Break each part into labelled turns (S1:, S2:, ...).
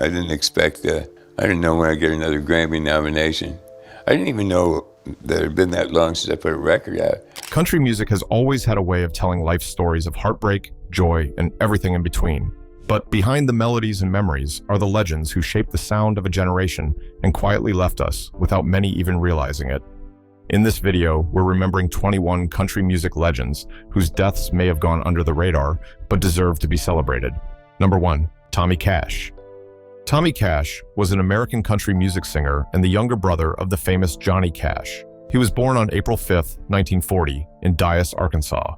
S1: I didn't expect I didn't know when I'd get another Grammy nomination. I didn't even know that it had been that long since I put a record out.
S2: Country music has always had a way of telling life stories of heartbreak, joy, and everything in between. But behind the melodies and memories are the legends who shaped the sound of a generation and quietly left us without many even realizing it. In this video, we're remembering 21 country music legends whose deaths may have gone under the radar, but deserve to be celebrated. Number 1, Tommy Cash. Tommy Cash was an American country music singer and the younger brother of the famous Johnny Cash. He was born on April 5, 1940, in Dyess, Arkansas.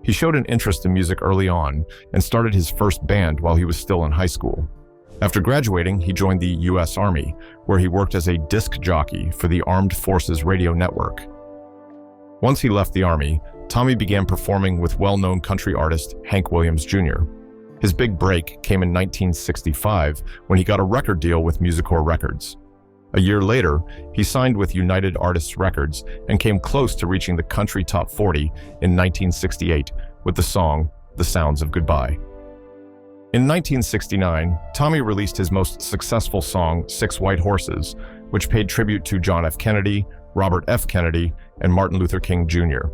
S2: He showed an interest in music early on and started his first band while he was still in high school. After graduating, he joined the U.S. Army, where he worked as a disc jockey for the Armed Forces Radio Network. Once he left the Army, Tommy began performing with well-known country artist Hank Williams Jr. His big break came in 1965 when he got a record deal with Musicor Records. A year later, he signed with United Artists Records and came close to reaching the country top 40 in 1968 with the song The Sounds of Goodbye. In 1969, Tommy released his most successful song, Six White Horses, which paid tribute to John F. Kennedy, Robert F. Kennedy, and Martin Luther King Jr.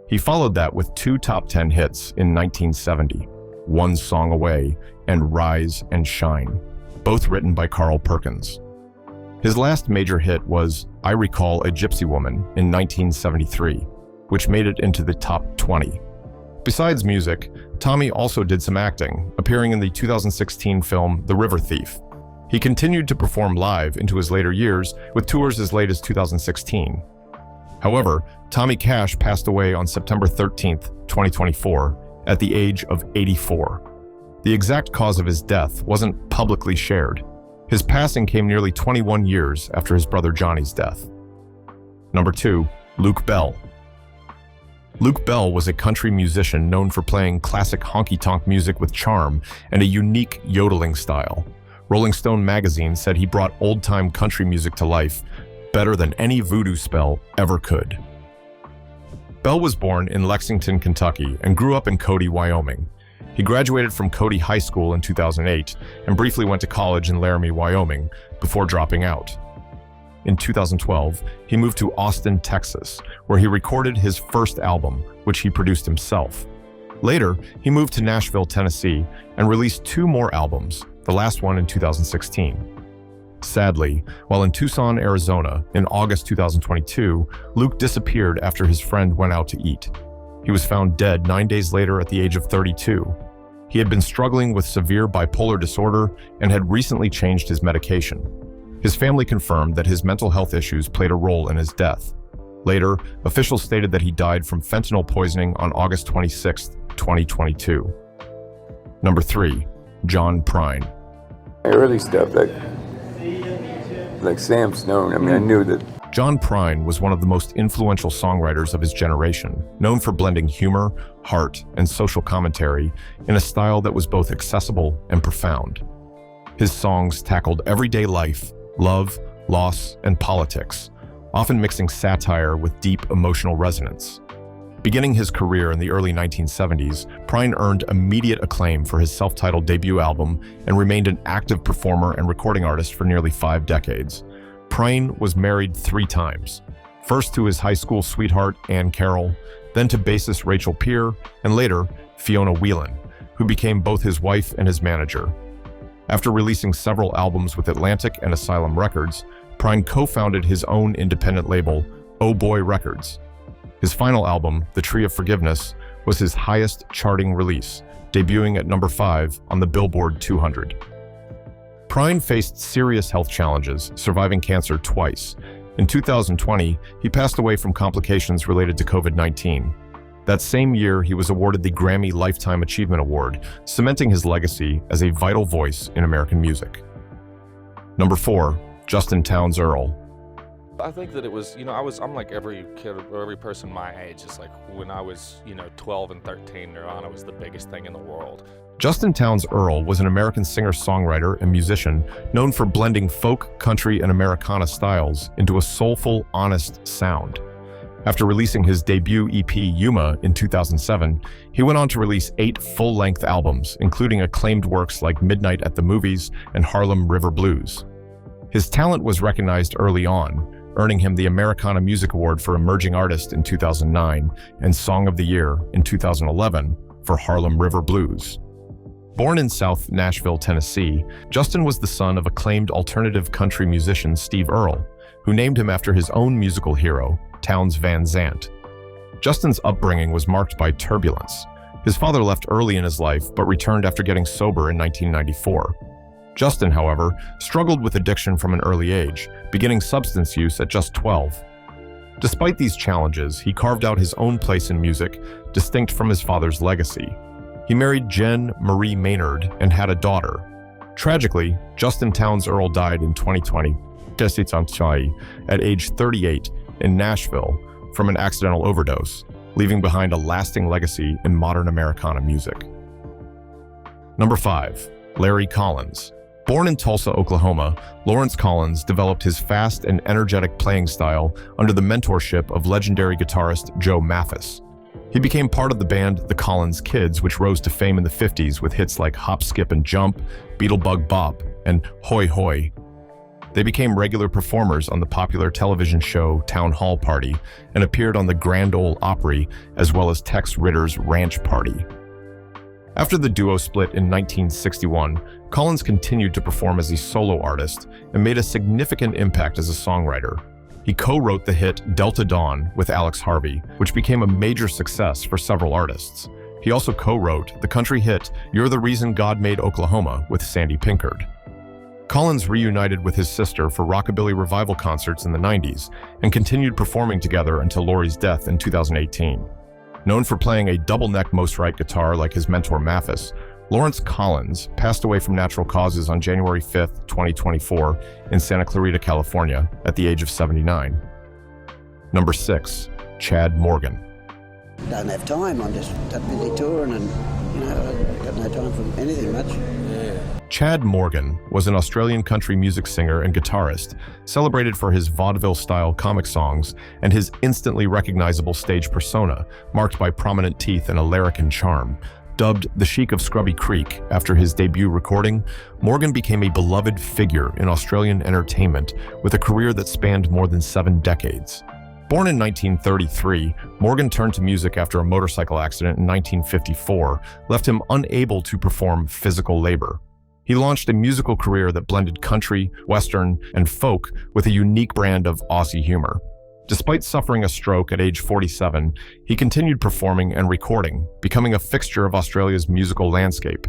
S2: He followed that with 2 top 10 hits in 1970, One Song Away and Rise and Shine, both written by Carl Perkins. His last major hit was I Recall a Gypsy Woman in 1973, which made it into the top 20. Besides music, Tommy also did some acting, appearing in the 2016 film The River Thief. He continued to perform live into his later years, with tours as late as 2016. However, Tommy Cash passed away on September 13, 2024, at the age of 84. The exact cause of his death wasn't publicly shared. His passing came nearly 21 years after his brother Johnny's death. Number 2, Luke Bell. Luke Bell was a country musician known for playing classic honky-tonk music with charm and a unique yodeling style. Rolling Stone magazine said he brought old-time country music to life better than any voodoo spell ever could. Bell was born in Lexington, Kentucky, and grew up in Cody, Wyoming. He graduated from Cody High School in 2008 and briefly went to college in Laramie, Wyoming, before dropping out. In 2012, he moved to Austin, Texas, where he recorded his first album, which he produced himself. Later, he moved to Nashville, Tennessee, and released 2 more albums, the last one in 2016. Sadly, while in Tucson, Arizona, in August 2022, Luke disappeared after his friend went out to eat. He was found dead 9 days later at the age of 32. He had been struggling with severe bipolar disorder and had recently changed his medication. His family confirmed that his mental health issues played a role in his death. Later, officials stated that he died from fentanyl poisoning on August 26, 2022. Number 3, John Prine.
S1: Early stuff like Sam Stone, I mean, I knew that.
S2: John Prine was one of the most influential songwriters of his generation, known for blending humor, heart, and social commentary in a style that was both accessible and profound. His songs tackled everyday life, love, loss, and politics, often mixing satire with deep emotional resonance. Beginning his career in the early 1970s, Prine earned immediate acclaim for his self-titled debut album and remained an active performer and recording artist for nearly 5 decades. Prine was married 3 times, first to his high school sweetheart Ann Carroll, then to bassist Rachel Peer, and later Fiona Whelan, who became both his wife and his manager. After releasing several albums with Atlantic and Asylum Records, Prine co-founded his own independent label, Oh Boy Records. His final album, The Tree of Forgiveness, was his highest charting release, debuting at number 5 on the Billboard 200. Prine faced serious health challenges, surviving cancer twice. In 2020, he passed away from complications related to COVID-19. That same year, he was awarded the Grammy Lifetime Achievement Award, cementing his legacy as a vital voice in American music. Number 4, Justin Townes Earle.
S3: I think that it was, I'm like every kid or every person my age. It's like when I was, 12 and 13, Nirvana was the biggest thing in the world.
S2: Justin Townes Earle was an American singer-songwriter and musician known for blending folk, country, and Americana styles into a soulful, honest sound. After releasing his debut EP Yuma in 2007, he went on to release 8 full-length albums, including acclaimed works like Midnight at the Movies and Harlem River Blues. His talent was recognized early on, earning him the Americana Music Award for Emerging Artist in 2009 and Song of the Year in 2011 for Harlem River Blues. Born in South Nashville, Tennessee, Justin was the son of acclaimed alternative country musician Steve Earle, who named him after his own musical hero, Townes Van Zandt. Justin's upbringing was marked by turbulence. His father left early in his life, but returned after getting sober in 1994. Justin, however, struggled with addiction from an early age, beginning substance use at just 12. Despite these challenges, he carved out his own place in music, distinct from his father's legacy. He married Jen Marie Maynard and had a daughter. Tragically, Justin Townes Earle died in 2020, at age 38, in Nashville from an accidental overdose, leaving behind a lasting legacy in modern Americana music. Number 5. Larry Collins. Born in Tulsa, Oklahoma, Lawrence Collins developed his fast and energetic playing style under the mentorship of legendary guitarist Joe Mathis. He became part of the band The Collins Kids, which rose to fame in the 50s with hits like Hop, Skip, and Jump, Beetlebug Bop, and Hoy Hoy. They became regular performers on the popular television show Town Hall Party and appeared on the Grand Ole Opry as well as Tex Ritter's Ranch Party. After the duo split in 1961, Collins continued to perform as a solo artist and made a significant impact as a songwriter. He co-wrote the hit Delta Dawn with Alex Harvey, which became a major success for several artists. He also co-wrote the country hit You're the Reason God Made Oklahoma with Sandy Pinkard. Collins reunited with his sister for rockabilly revival concerts in the 90s and continued performing together until Laurie's death in 2018. Known for playing a double-neck Most-Right guitar like his mentor Mathis, Lawrence Collins passed away from natural causes on January 5, 2024 in Santa Clarita, California at the age of 79. Number 6. Chad Morgan.
S4: Don't have time, I'm just that busy touring and, I've got no time for anything much.
S2: Chad Morgan was an Australian country music singer and guitarist, celebrated for his vaudeville-style comic songs and his instantly recognizable stage persona, marked by prominent teeth and a larrikin charm. Dubbed the Sheik of Scrubby Creek after his debut recording, Morgan became a beloved figure in Australian entertainment with a career that spanned more than 7 decades. Born in 1933, Morgan turned to music after a motorcycle accident in 1954 left him unable to perform physical labor. He launched a musical career that blended country, western, and folk with a unique brand of Aussie humor. Despite suffering a stroke at age 47, he continued performing and recording, becoming a fixture of Australia's musical landscape.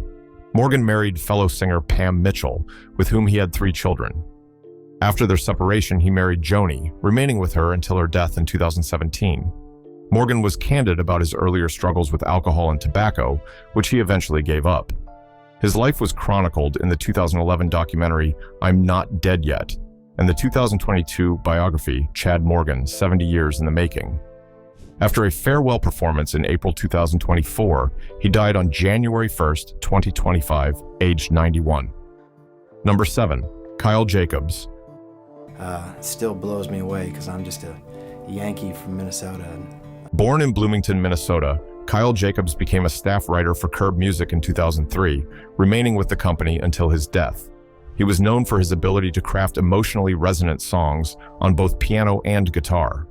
S2: Morgan married fellow singer Pam Mitchell, with whom he had 3 children. After their separation, he married Joni, remaining with her until her death in 2017. Morgan was candid about his earlier struggles with alcohol and tobacco, which he eventually gave up. His life was chronicled in the 2011 documentary I'm Not Dead Yet, and the 2022 biography Chad Morgan, 70 Years in the Making. After a farewell performance in April 2024, he died on January 1st, 2025, aged 91. Number 7. Kyle Jacobs.
S5: It still blows me away because I'm just a Yankee from Minnesota.
S2: Born in Bloomington, Minnesota, Kyle Jacobs became a staff writer for Curb Music in 2003, remaining with the company until his death. He was known for his ability to craft emotionally resonant songs on both piano and guitar.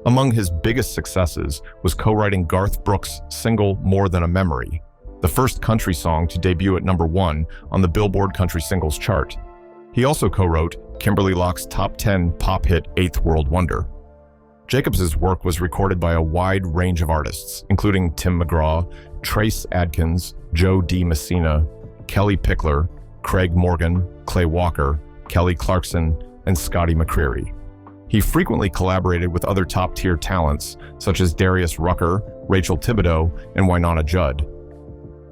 S2: Among his biggest successes was co-writing Garth Brooks' single More Than a Memory, the first country song to debut at number 1 on the Billboard Country Singles chart. He also co-wrote Kimberly Locke's top 10 pop hit Eighth World Wonder. Jacobs' work was recorded by a wide range of artists, including Tim McGraw, Trace Adkins, Joe D. Messina, Kelly Pickler, Craig Morgan, Clay Walker, Kelly Clarkson, and Scotty McCreery. He frequently collaborated with other top-tier talents, such as Darius Rucker, Rachel Thibodeau, and Wynonna Judd.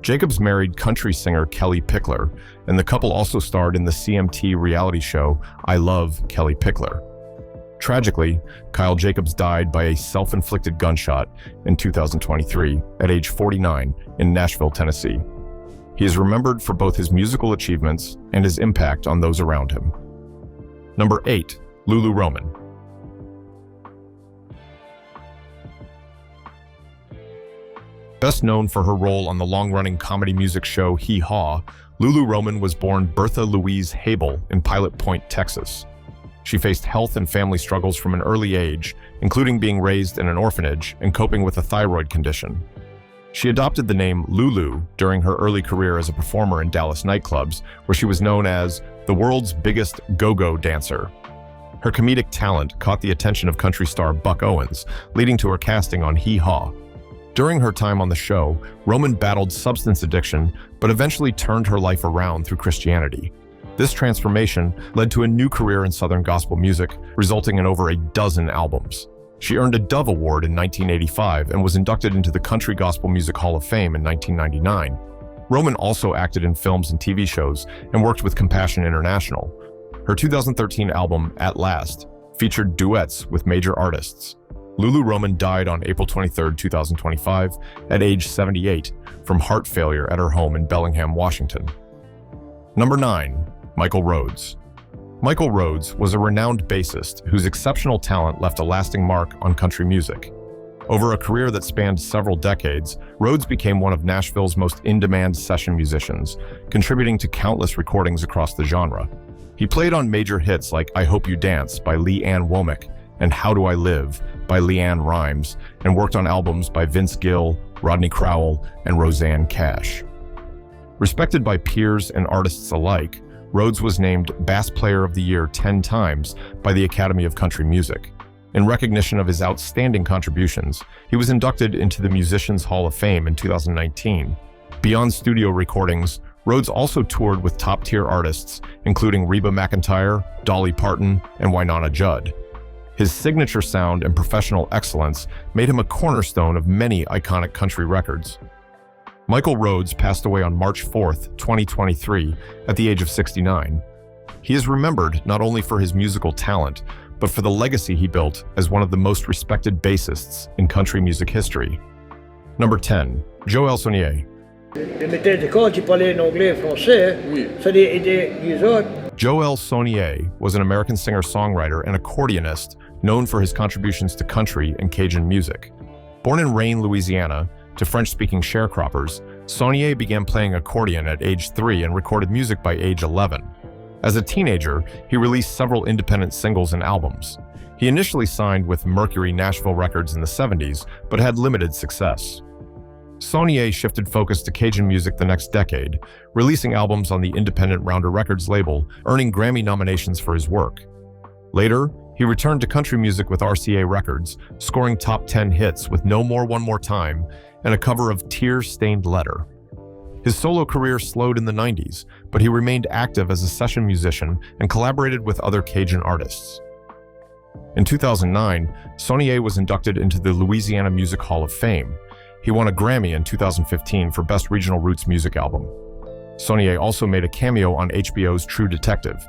S2: Jacobs married country singer Kelly Pickler, and the couple also starred in the CMT reality show I Love Kelly Pickler. Tragically, Kyle Jacobs died by a self-inflicted gunshot in 2023 at age 49 in Nashville, Tennessee. He is remembered for both his musical achievements and his impact on those around him. Number 8. Lulu Roman. Best known for her role on the long-running comedy music show Hee Haw, Lulu Roman was born Bertha Louise Habel in Pilot Point, Texas. She faced health and family struggles from an early age, including being raised in an orphanage and coping with a thyroid condition. She adopted the name Lulu during her early career as a performer in Dallas nightclubs, where she was known as the world's biggest go-go dancer. Her comedic talent caught the attention of country star Buck Owens, leading to her casting on Hee Haw. During her time on the show, Roman battled substance addiction, but eventually turned her life around through Christianity. This transformation led to a new career in Southern gospel music, resulting in over a dozen albums. She earned a Dove Award in 1985 and was inducted into the Country Gospel Music Hall of Fame in 1999. Roman also acted in films and TV shows and worked with Compassion International. Her 2013 album, At Last, featured duets with major artists. Lulu Roman died on April 23, 2025, at age 78, from heart failure at her home in Bellingham, Washington. Number 9. Michael Rhodes. Michael Rhodes was a renowned bassist whose exceptional talent left a lasting mark on country music. Over a career that spanned several decades, Rhodes became one of Nashville's most in-demand session musicians, contributing to countless recordings across the genre. He played on major hits like I Hope You Dance by Lee Ann Womack and How Do I Live by Leanne Rimes, and worked on albums by Vince Gill, Rodney Crowell, and Roseanne Cash. Respected by peers and artists alike, Rhodes was named Bass Player of the Year 10 times by the Academy of Country Music. In recognition of his outstanding contributions, he was inducted into the Musicians Hall of Fame in 2019. Beyond studio recordings, Rhodes also toured with top-tier artists, including Reba McEntire, Dolly Parton, and Wynonna Judd. His signature sound and professional excellence made him a cornerstone of many iconic country records. Michael Rhodes passed away on March 4, 2023, at the age of 69. He is remembered not only for his musical talent, but for the legacy he built as one of the most respected bassists in country music history. Number 10. Joël Sonnier. Joël Sonnier was an American singer-songwriter and accordionist known for his contributions to country and Cajun music. Born in Rayne, Louisiana, to French-speaking sharecroppers, Sonnier began playing accordion at age 3 and recorded music by age 11. As a teenager, he released several independent singles and albums. He initially signed with Mercury Nashville Records in the 70s, but had limited success. Sonnier shifted focus to Cajun music the next decade, releasing albums on the independent Rounder Records label, earning Grammy nominations for his work. Later, he returned to country music with RCA Records, scoring top 10 hits with No More One More Time and a cover of Tear-Stained Letter. His solo career slowed in the 90s, but he remained active as a session musician and collaborated with other Cajun artists. In 2009, Sonnier was inducted into the Louisiana Music Hall of Fame. He won a Grammy in 2015 for Best Regional Roots Music Album. Sonnier also made a cameo on HBO's True Detective.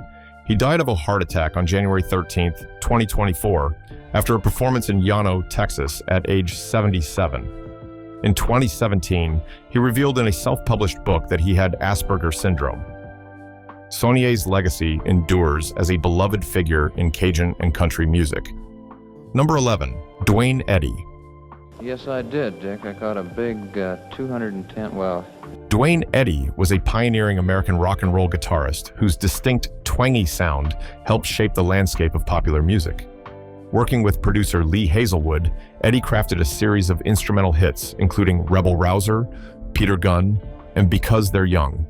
S2: He died of a heart attack on January 13, 2024, after a performance in Llano, Texas, at age 77. In 2017, he revealed in a self-published book that he had Asperger's syndrome. Sonnier's legacy endures as a beloved figure in Cajun and country music. Number 11. Duane Eddy.
S6: Yes, I did, Dick. I caught a big 210, well...
S2: Duane Eddy was a pioneering American rock and roll guitarist whose distinct, twangy sound helped shape the landscape of popular music. Working with producer Lee Hazelwood, Eddy crafted a series of instrumental hits, including Rebel Rouser, Peter Gunn, and Because They're Young.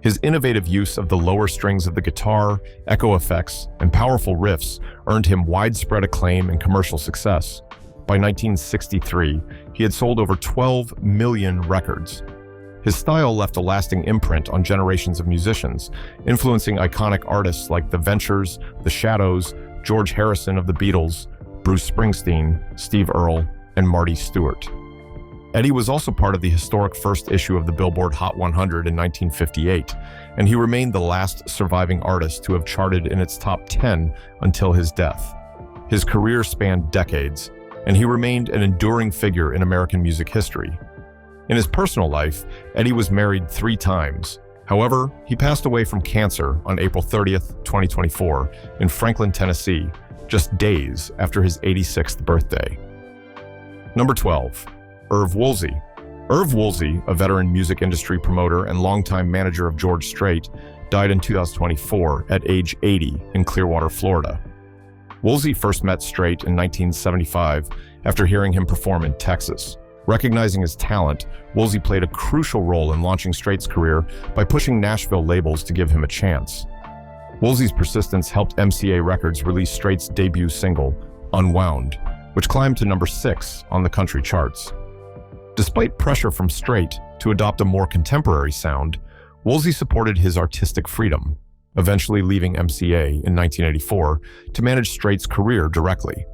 S2: His innovative use of the lower strings of the guitar, echo effects, and powerful riffs earned him widespread acclaim and commercial success. By 1963, he had sold over 12 million records. His style left a lasting imprint on generations of musicians, influencing iconic artists like The Ventures, The Shadows, George Harrison of the Beatles, Bruce Springsteen, Steve Earle, and Marty Stewart. Eddy was also part of the historic first issue of the Billboard Hot 100 in 1958, and he remained the last surviving artist to have charted in its top 10 until his death. His career spanned decades, and he remained an enduring figure in American music history. In his personal life, Eddy was married 3 times. However, he passed away from cancer on April 30th, 2024, in Franklin, Tennessee, just days after his 86th birthday. Number 12. Irv Woolsey. Irv Woolsey, a veteran music industry promoter and longtime manager of George Strait, died in 2024 at age 80 in Clearwater, Florida. Woolsey first met Strait in 1975 after hearing him perform in Texas. Recognizing his talent, Woolsey played a crucial role in launching Strait's career by pushing Nashville labels to give him a chance. Woolsey's persistence helped MCA Records release Strait's debut single, Unwound, which climbed to number 6 on the country charts. Despite pressure from Strait to adopt a more contemporary sound, Woolsey supported his artistic freedom, eventually leaving MCA in 1984 to manage Strait's career directly.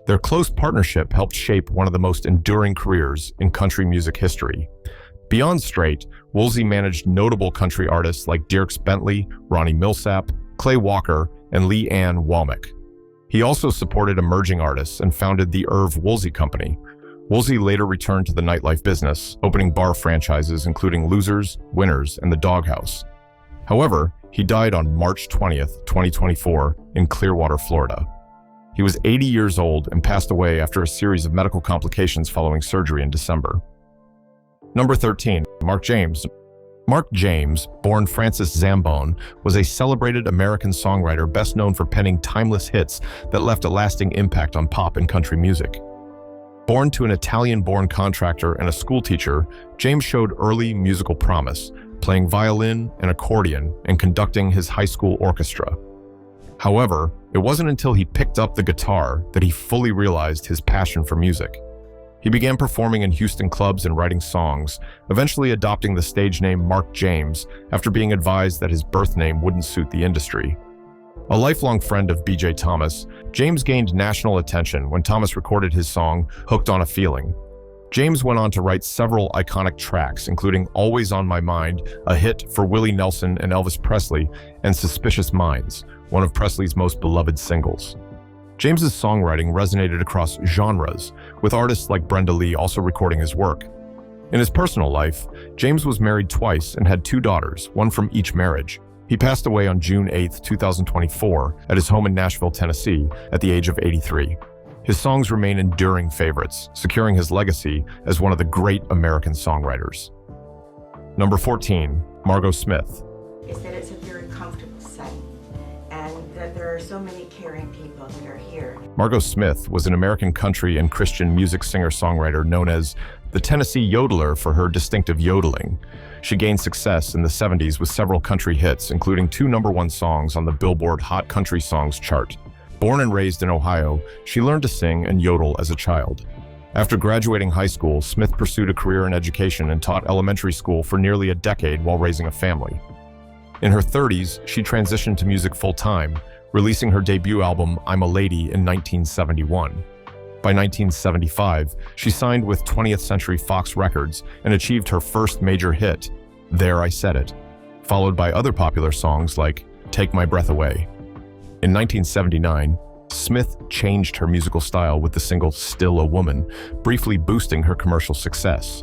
S2: Their close partnership helped shape one of the most enduring careers in country music history. Beyond Strait, Woolsey managed notable country artists like Dierks Bentley, Ronnie Millsap, Clay Walker, and Lee Ann Womack. He also supported emerging artists and founded the Irv Woolsey Company. Woolsey later returned to the nightlife business, opening bar franchises including Losers, Winners, and the Doghouse. However, he died on March 20th, 2024, in Clearwater, Florida. He was 80 years old and passed away after a series of medical complications following surgery in December. Number 13, Mark James. Mark James, born Francis Zambone, was a celebrated American songwriter best known for penning timeless hits that left a lasting impact on pop and country music. Born to an Italian-born contractor and a schoolteacher, James showed early musical promise, playing violin and accordion and conducting his high school orchestra. However, it wasn't until he picked up the guitar that he fully realized his passion for music. He began performing in Houston clubs and writing songs, eventually adopting the stage name Mark James after being advised that his birth name wouldn't suit the industry. A lifelong friend of B.J. Thomas, James gained national attention when Thomas recorded his song, Hooked on a Feeling. James went on to write several iconic tracks, including Always on My Mind, a hit for Willie Nelson and Elvis Presley, and Suspicious Minds, one of Presley's most beloved singles. James's songwriting resonated across genres, with artists like Brenda Lee also recording his work. In his personal life, James was married twice and had 2 daughters, one from each marriage. He passed away on June 8, 2024, at his home in Nashville, Tennessee, at the age of 83. His songs remain enduring favorites, securing his legacy as one of the great American songwriters. Number 14, Margot Smith.
S7: Is that it's a very comfortable setting, and that there are so many caring people that are here.
S2: Margot Smith was an American country and Christian music singer-songwriter known as the Tennessee Yodeler for her distinctive yodeling. She gained success in the 70s with several country hits, including 2 #1 songs on the Billboard Hot Country Songs chart. Born and raised in Ohio, she learned to sing and yodel as a child. After graduating high school, Smith pursued a career in education and taught elementary school for nearly a decade while raising a family. In her 30s, she transitioned to music full-time, releasing her debut album, I'm a Lady, in 1971. By 1975, she signed with 20th Century Fox Records and achieved her first major hit, There I Said It, followed by other popular songs like Take My Breath Away. In 1979, Smith changed her musical style with the single Still a Woman, briefly boosting her commercial success.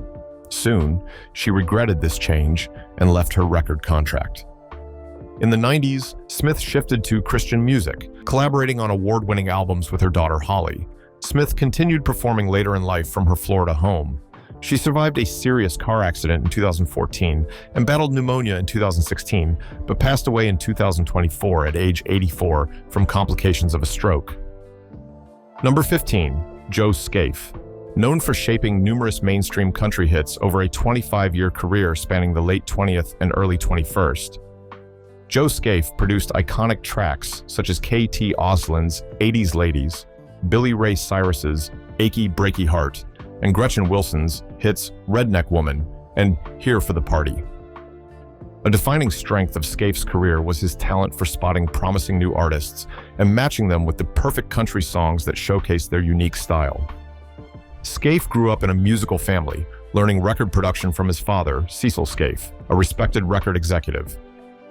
S2: Soon, she regretted this change and left her record contract. In the 90s, Smith shifted to Christian music, collaborating on award-winning albums with her daughter Holly. Smith continued performing later in life from her Florida home. She survived a serious car accident in 2014 and battled pneumonia in 2016, but passed away in 2024 at age 84 from complications of a stroke. Number 15, Joe Scaife. Known for shaping numerous mainstream country hits over a 25-year career spanning the late 20th and early 21st. Joe Scaife produced iconic tracks such as K.T. Oslin's 80s Ladies, Billy Ray Cyrus's Achy Breaky Heart, and Gretchen Wilson's hits Redneck Woman and Here for the Party. A defining strength of Scaife's career was his talent for spotting promising new artists and matching them with the perfect country songs that showcased their unique style. Scaife grew up in a musical family, learning record production from his father, Cecil Scaife, a respected record executive.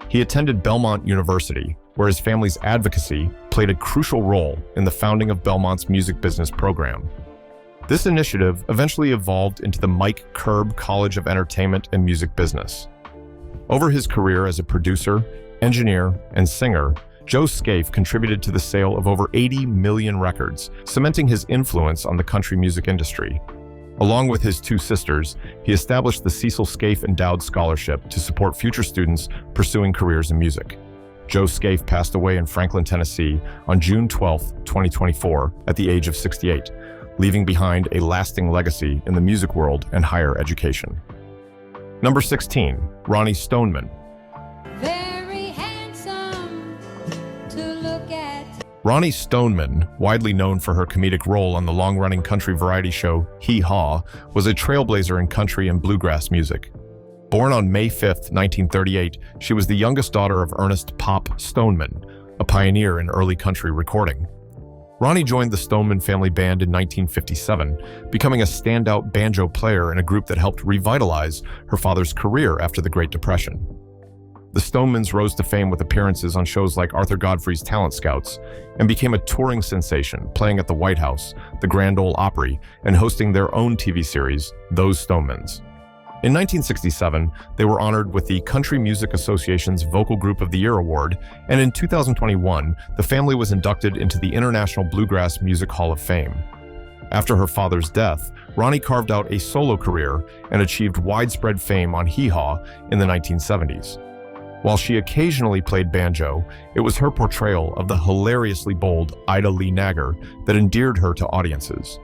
S2: He attended Belmont University, where his family's advocacy played a crucial role in the founding of Belmont's music business program. This initiative eventually evolved into the Mike Curb College of Entertainment and Music Business. Over his career as a producer, engineer, and singer, Joe Scaife contributed to the sale of over 80 million records, cementing his influence on the country music industry. Along with his two sisters, he established the Cecil Scaife Endowed Scholarship to support future students pursuing careers in music. Joe Scaife passed away in Franklin, Tennessee on June 12, 2024, at the age of 68, leaving behind a lasting legacy in the music world and higher education. Number 16, Ronnie Stoneman.
S8: Very handsome to look at.
S2: Ronnie Stoneman, widely known for her comedic role on the long-running country variety show Hee Haw, was a trailblazer in country and bluegrass music. Born on May 5, 1938, she was the youngest daughter of Ernest "Pop" Stoneman, a pioneer in early country recording. Ronnie joined the Stoneman family band in 1957, becoming a standout banjo player in a group that helped revitalize her father's career after the Great Depression. The Stonemans rose to fame with appearances on shows like Arthur Godfrey's Talent Scouts and became a touring sensation, playing at the White House, the Grand Ole Opry, and hosting their own TV series, Those Stonemans. In 1967, they were honored with the Country Music Association's Vocal Group of the Year Award, and in 2021, the family was inducted into the International Bluegrass Music Hall of Fame. After her father's death, Ronnie carved out a solo career and achieved widespread fame on Hee Haw in the 1970s. While she occasionally played banjo, it was her portrayal of the hilariously bold Ida Lee Nagger that endeared her to audiences.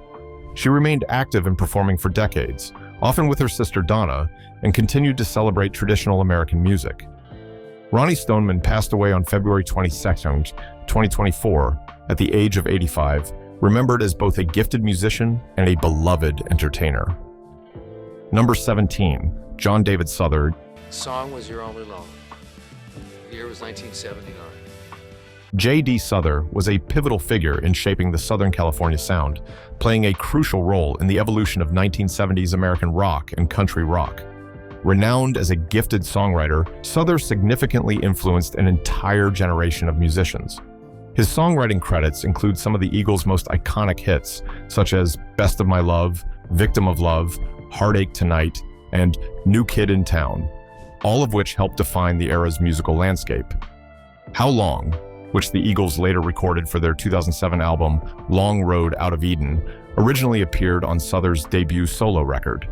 S2: She remained active in performing for decades, often with her sister Donna, and continued to celebrate traditional American music. Ronnie Stoneman passed away on February 22, 2024, at the age of 85, remembered as both a gifted musician and a beloved entertainer. Number 17, John David Souther.
S9: The song was You're Only Lonely. The year was 1979.
S2: J.D. Souther was a pivotal figure in shaping the Southern California sound, playing a crucial role in the evolution of 1970s American rock and country rock. Renowned as a gifted songwriter, Souther significantly influenced an entire generation of musicians. His songwriting credits include some of the Eagles' most iconic hits, such as Best of My Love, Victim of Love, Heartache Tonight, and New Kid in Town, all of which helped define the era's musical landscape. How Long, which the Eagles later recorded for their 2007 album Long Road Out of Eden, originally appeared on Souther's debut solo record.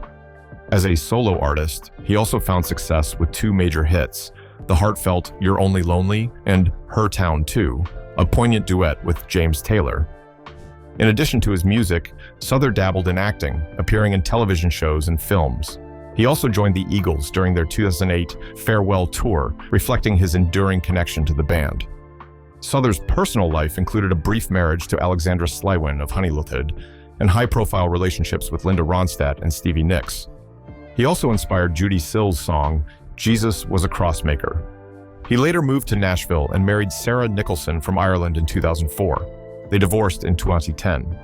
S2: As a solo artist, he also found success with two major hits, the heartfelt You're Only Lonely and Her Town Too, a poignant duet with James Taylor. In addition to his music, Souther dabbled in acting, appearing in television shows and films. He also joined the Eagles during their 2008 farewell tour, reflecting his enduring connection to the band. Souther's personal life included a brief marriage to Alexandra Slywin of Honeylighted and high-profile relationships with Linda Ronstadt and Stevie Nicks. He also inspired Judy Sill's song, Jesus Was a Crossmaker. He later moved to Nashville and married Sarah Nicholson from Ireland in 2004. They divorced in 2010.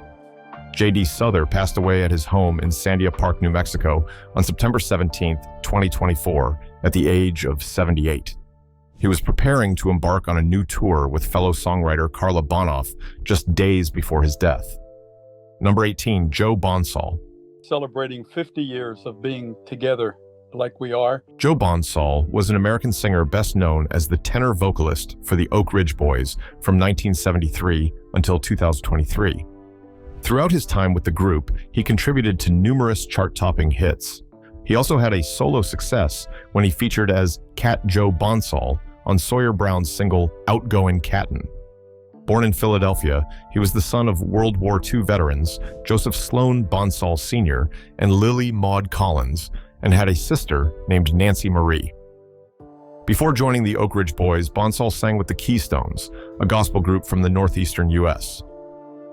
S2: J.D. Souther passed away at his home in Sandia Park, New Mexico on September 17, 2024, at the age of 78. He was preparing to embark on a new tour with fellow songwriter Carla Bonoff just days before his death. Number 18, Joe Bonsall.
S10: Celebrating 50 years of being together like we are.
S2: Joe Bonsall was an American singer best known as the tenor vocalist for the Oak Ridge Boys from 1973 until 2023. Throughout his time with the group, he contributed to numerous chart-topping hits. He also had a solo success when he featured as Cat Joe Bonsall on Sawyer Brown's single Outgoin' Cattin'. Born in Philadelphia, he was the son of World War II veterans Joseph Sloan Bonsall Sr. and Lily Maud Collins, and had a sister named Nancy Marie. Before joining the Oak Ridge Boys, Bonsall sang with the Keystones, a gospel group from the northeastern U.S.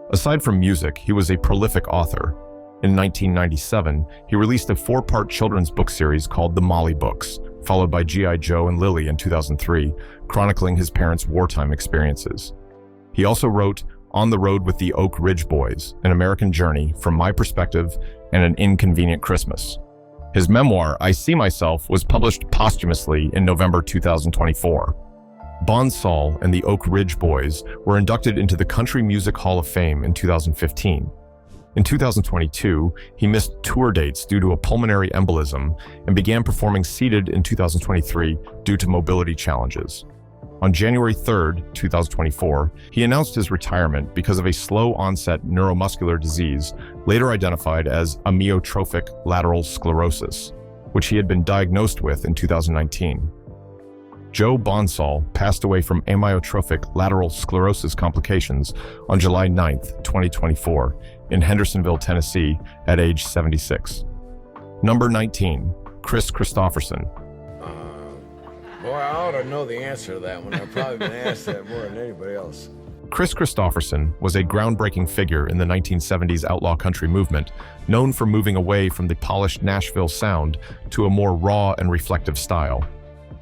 S2: Aside from music, he was a prolific author. In 1997, he released a 4-part children's book series called The Molly Books, followed by G.I. Joe and Lily in 2003, chronicling his parents' wartime experiences. He also wrote On the Road with the Oak Ridge Boys, An American Journey from My Perspective and An Inconvenient Christmas. His memoir, I See Myself, was published posthumously in November 2024. Bonsall and the Oak Ridge Boys were inducted into the Country Music Hall of Fame in 2015. In 2022, he missed tour dates due to a pulmonary embolism and began performing seated in 2023 due to mobility challenges. On January 3, 2024, he announced his retirement because of a slow-onset neuromuscular disease, later identified as amyotrophic lateral sclerosis, which he had been diagnosed with in 2019. Joe Bonsall passed away from amyotrophic lateral sclerosis complications on July 9, 2024, in Hendersonville, Tennessee, at age 76. Number 19, Kris Kristofferson.
S11: Boy, I ought to know the answer to that one. I've probably been asked that more than anybody else.
S2: Kris Kristofferson was a groundbreaking figure in the 1970s outlaw country movement, known for moving away from the polished Nashville sound to a more raw and reflective style.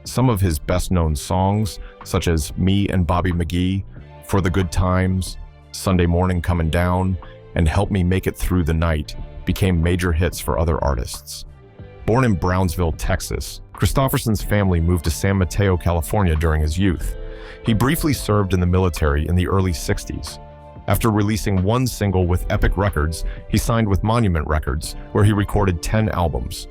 S2: Some of his best-known songs, such as Me and Bobby McGee, For the Good Times, Sunday Morning Comin' Down, and Help Me Make It Through the Night, became major hits for other artists. Born in Brownsville, Texas, Kristofferson's family moved to San Mateo, California during his youth. He briefly served in the military in the early 60s. After releasing one single with Epic Records, he signed with Monument Records, where he recorded 10 albums.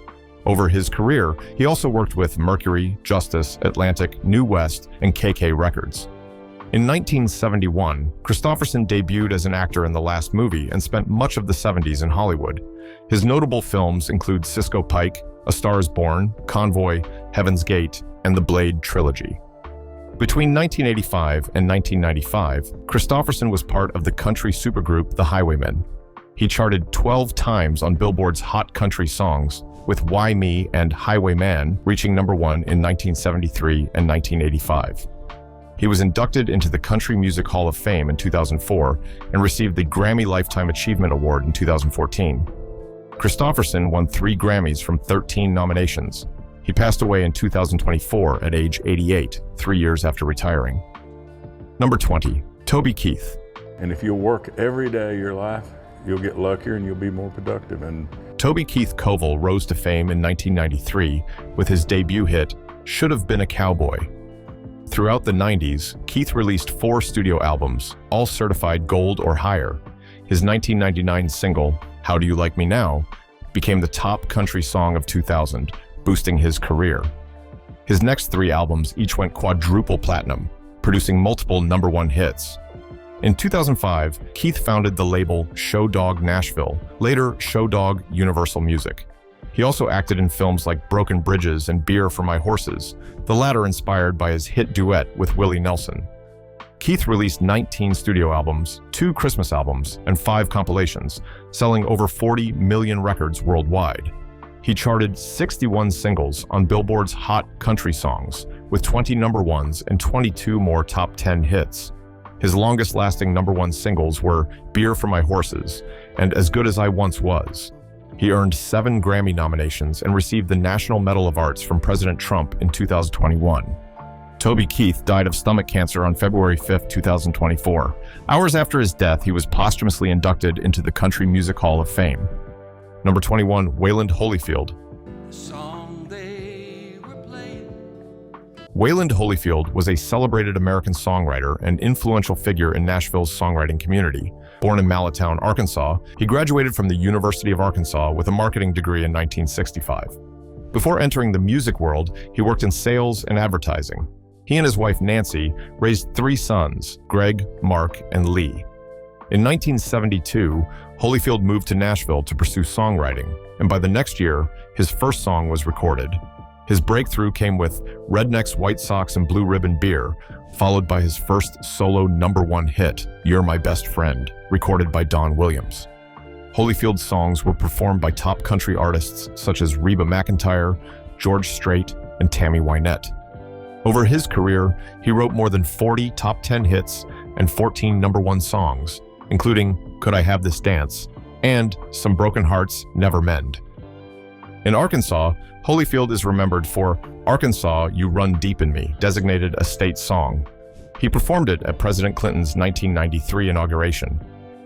S2: Over his career, he also worked with Mercury, Justice, Atlantic, New West, and KK Records. In 1971, Kristofferson debuted as an actor in The Last Movie and spent much of the 70s in Hollywood. His notable films include Cisco Pike, A Star is Born, Convoy, Heaven's Gate, and the Blade trilogy. Between 1985 and 1995, Kristofferson was part of the country supergroup The Highwaymen. He charted 12 times on Billboard's Hot Country Songs, with Why Me and Highwayman reaching number 1 in 1973 and 1985. He was inducted into the Country Music Hall of Fame in 2004 and received the Grammy Lifetime Achievement Award in 2014. Kristofferson won 3 Grammys from 13 nominations. He passed away in 2024 at age 88, 3 years after retiring. Number 20, Toby Keith.
S12: And if you'll work every day of your life, you'll get luckier and you'll be more productive. And
S2: Toby Keith Koval rose to fame in 1993 with his debut hit, Should Have Been a Cowboy. Throughout the 90s, Keith released 4 studio albums, all certified gold or higher. His 1999 single, How Do You Like Me Now, became the top country song of 2000, boosting his career. His next 3 albums each went quadruple platinum, producing multiple #1 hits. In 2005, Keith founded the label Show Dog Nashville, later Show Dog Universal Music. He also acted in films like Broken Bridges and Beer for My Horses, the latter inspired by his hit duet with Willie Nelson. Keith released 19 studio albums, 2 Christmas albums, and 5 compilations, selling over 40 million records worldwide. He charted 61 singles on Billboard's Hot Country Songs, with 20 #1s and 22 more top 10 hits. His longest-lasting #1 singles were Beer for My Horses and As Good as I Once Was. He earned 7 Grammy nominations and received the National Medal of Arts from President Trump in 2021. Toby Keith died of stomach cancer on February 5, 2024. Hours after his death, he was posthumously inducted into the Country Music Hall of Fame. Number 21, Wayland Holyfield. Wayland Holyfield was a celebrated American songwriter and influential figure in Nashville's songwriting community. Born in Mallettown, Arkansas, he graduated from the University of Arkansas with a marketing degree in 1965. Before entering the music world, he worked in sales and advertising. He and his wife Nancy raised 3 sons, Greg, Mark, and Lee. In 1972, Holyfield moved to Nashville to pursue songwriting, and by the next year, his first song was recorded. His breakthrough came with Redneck's White Sox and Blue Ribbon Beer, followed by his first solo #1 hit, You're My Best Friend, recorded by Don Williams. Holyfield's songs were performed by top country artists such as Reba McEntire, George Strait, and Tammy Wynette. Over his career, he wrote more than 40 top 10 hits and 14 #1 songs, including Could I Have This Dance and Some Broken Hearts Never Mend. In Arkansas, Holyfield is remembered for Arkansas, You Run Deep in Me, designated a state song. He performed it at President Clinton's 1993 inauguration.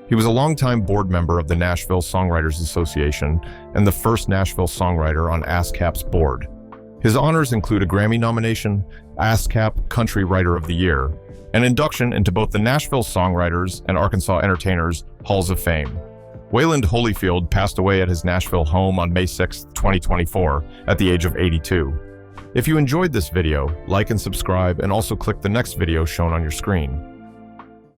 S2: He was a longtime board member of the Nashville Songwriters Association and the first Nashville songwriter on ASCAP's board. His honors include a Grammy nomination, ASCAP Country Writer of the Year, and induction into both the Nashville Songwriters and Arkansas Entertainers Halls of Fame. Wayland Holyfield passed away at his Nashville home on May 6, 2024, at the age of 82. If you enjoyed this video, like and subscribe, and also click the next video shown on your screen.